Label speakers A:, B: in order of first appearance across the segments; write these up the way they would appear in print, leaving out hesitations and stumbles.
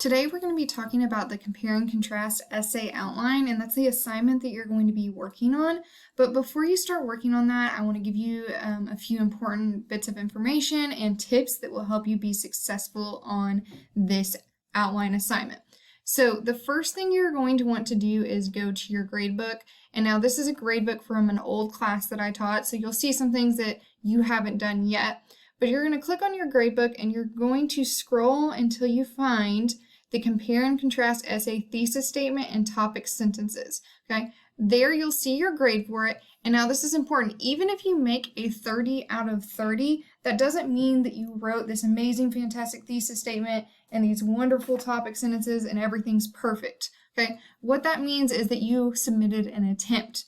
A: Today we're going to be talking about the compare and contrast essay outline, and that's the assignment that you're going to be working on. But before you start working on that, I want to give you a few important bits of information and tips that will help you be successful on this outline assignment. So the first thing you're going to want to do is go to your gradebook. And now this is a gradebook from an old class that I taught, so you'll see some things that you haven't done yet. But you're going to click on your gradebook and you're going to scroll until you find the compare and contrast essay thesis statement and topic sentences. Okay, there you'll see your grade for it. And now this is important. Even if you make a 30 out of 30, that doesn't mean that you wrote this amazing, fantastic thesis statement and these wonderful topic sentences and everything's perfect. Okay, what that means is that you submitted an attempt.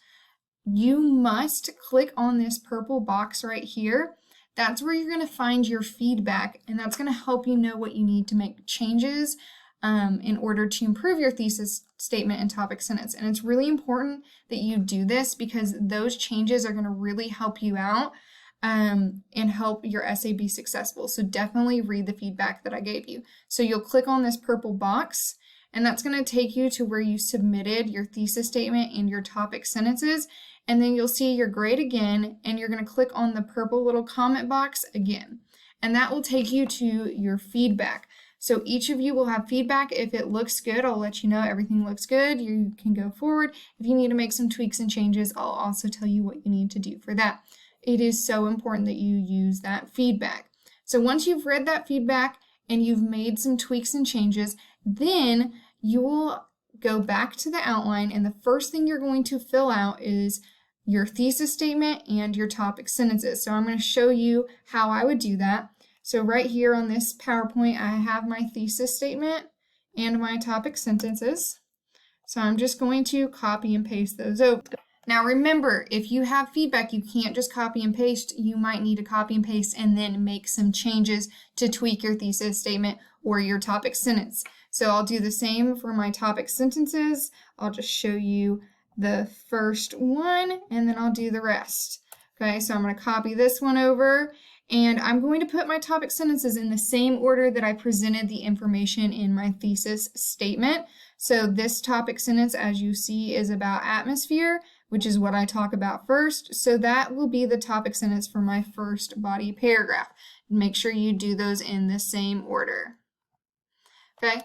A: You must click on this purple box right here. That's where you're going to find your feedback, and that's going to help you know what you need to make changes in order to improve your thesis statement and topic sentence. And it's really important that you do this because those changes are going to really help you out and help your essay be successful. So definitely read the feedback that I gave you. So you'll click on this purple box, and that's going to take you to where you submitted your thesis statement and your topic sentences. And then you'll see your grade again, and you're going to click on the purple little comment box again. And that will take you to your feedback. So each of you will have feedback. If it looks good, I'll let you know everything looks good. You can go forward. If you need to make some tweaks and changes, I'll also tell you what you need to do for that. It is so important that you use that feedback. So once you've read that feedback and you've made some tweaks and changes, then you will go back to the outline, and the first thing you're going to fill out is your thesis statement and your topic sentences. So I'm going to show you how I would do that. So right here on this PowerPoint, I have my thesis statement and my topic sentences. So I'm just going to copy and paste those over. Now remember, if you have feedback, you can't just copy and paste. You might need to copy and paste and then make some changes to tweak your thesis statement or your topic sentence. So I'll do the same for my topic sentences. I'll just show you the first one and then I'll do the rest. Okay, so I'm going to copy this one over, and I'm going to put my topic sentences in the same order that I presented the information in my thesis statement. So this topic sentence, as you see, is about atmosphere, which is what I talk about first. So that will be the topic sentence for my first body paragraph. Make sure you do those in the same order. Okay,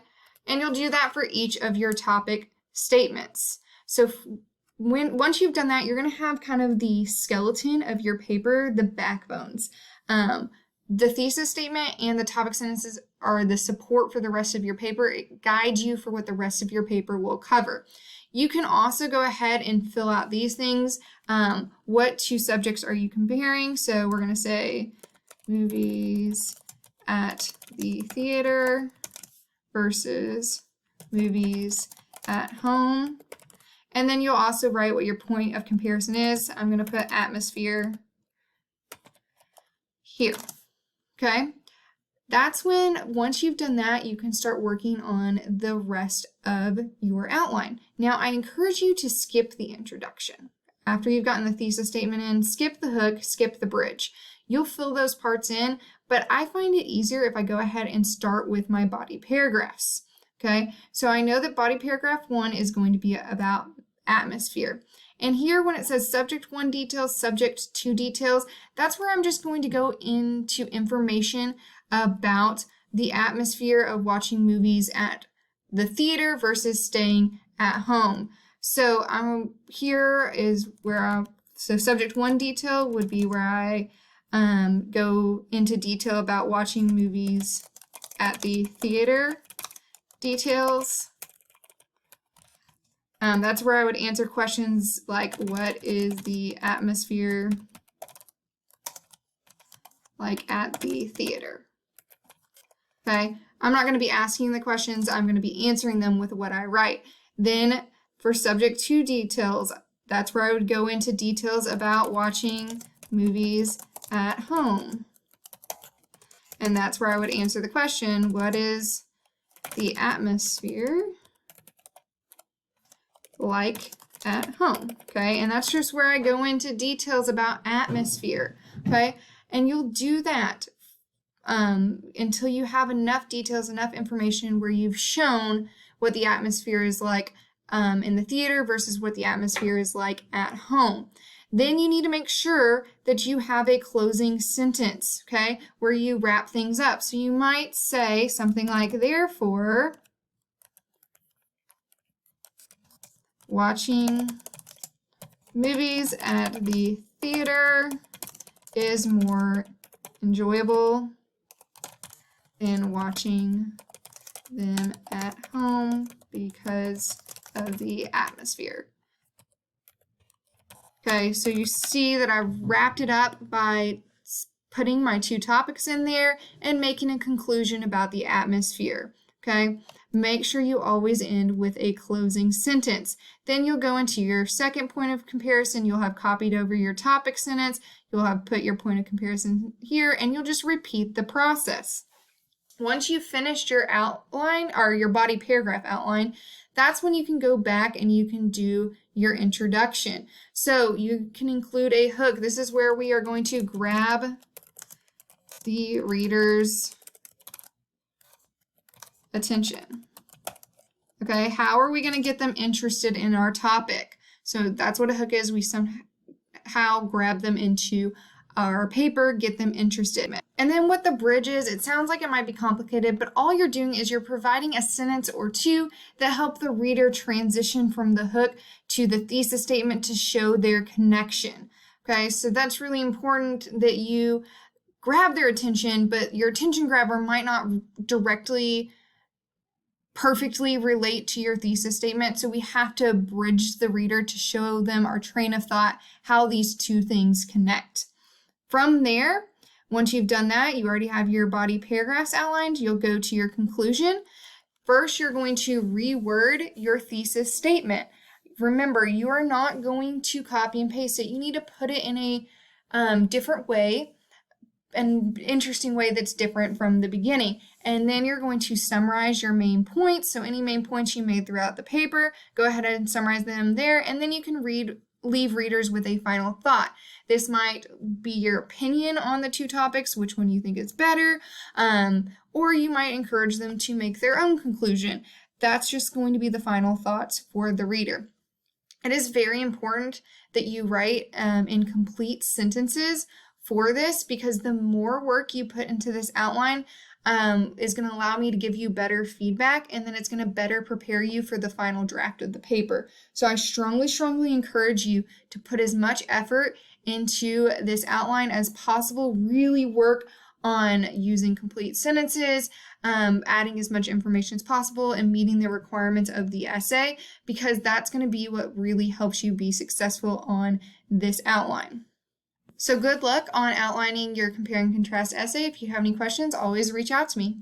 A: and you'll do that for each of your topic statements. So once you've done that, you're going to have kind of the skeleton of your paper, the backbones. The thesis statement and the topic sentences are the support for the rest of your paper. It guides you for what the rest of your paper will cover. You can also go ahead and fill out these things. What two subjects are you comparing? So we're going to say movies at the theater versus movies at home. And then you'll also write what your point of comparison is. I'm going to put atmosphere here. Okay? That's when, once you've done that, you can start working on the rest of your outline. Now, I encourage you to skip the introduction. After you've gotten the thesis statement in, skip the hook, skip the bridge. You'll fill those parts in, but I find it easier if I go ahead and start with my body paragraphs. Okay, so I know that body paragraph 1 is going to be about atmosphere. And here when it says subject 1 details, subject 2 details, that's where I'm just going to go into information about the atmosphere of watching movies at the theater versus staying at home. So here is where so subject 1 detail would be where I go into detail about watching movies at the theater. Details. That's where I would answer questions like, what is the atmosphere like at the theater? Okay, I'm not going to be asking the questions, I'm going to be answering them with what I write. Then for subject 2 details, that's where I would go into details about watching movies at home. And that's where I would answer the question, what is the atmosphere like at home? Okay, and that's just where I go into details about atmosphere. Okay, and you'll do that until you have enough details, enough information where you've shown what the atmosphere is like in the theater versus what the atmosphere is like at home. Then you need to make sure that you have a closing sentence, okay, where you wrap things up. So you might say something like, therefore, watching movies at the theater is more enjoyable than watching them at home because of the atmosphere. Okay, so you see that I've wrapped it up by putting my two topics in there and making a conclusion about the atmosphere. Okay, make sure you always end with a closing sentence. Then you'll go into your second point of comparison. You'll have copied over your topic sentence. You'll have put your point of comparison here, and you'll just repeat the process. Once you've finished your outline or your body paragraph outline, that's when you can go back and you can do your introduction. So you can include a hook. This is where we are going to grab the reader's attention. Okay, how are we going to get them interested in our topic? So that's what a hook is. We somehow grab them into our paper, get them interested. And then what the bridge is, it sounds like it might be complicated, but all you're doing is you're providing a sentence or two that help the reader transition from the hook to the thesis statement to show their connection. Okay, so that's really important that you grab their attention, but your attention grabber might not directly perfectly relate to your thesis statement, so we have to bridge the reader to show them our train of thought, how these two things connect. From there, once you've done that, you already have your body paragraphs outlined, you'll go to your conclusion. First, you're going to reword your thesis statement. Remember, you are not going to copy and paste it. You need to put it in a different way, an interesting way that's different from the beginning. And then you're going to summarize your main points. So any main points you made throughout the paper, go ahead and summarize them there, and then you can leave readers with a final thought. This might be your opinion on the two topics, which one you think is better, or you might encourage them to make their own conclusion. That's just going to be the final thoughts for the reader. It is very important that you write in complete sentences for this, because the more work you put into this outline is going to allow me to give you better feedback, and then it's going to better prepare you for the final draft of the paper. So I strongly encourage you to put as much effort into this outline as possible. Really work on using complete sentences, adding as much information as possible, and meeting the requirements of the essay, because that's going to be what really helps you be successful on this outline. So good luck on outlining your compare and contrast essay. If you have any questions, always reach out to me.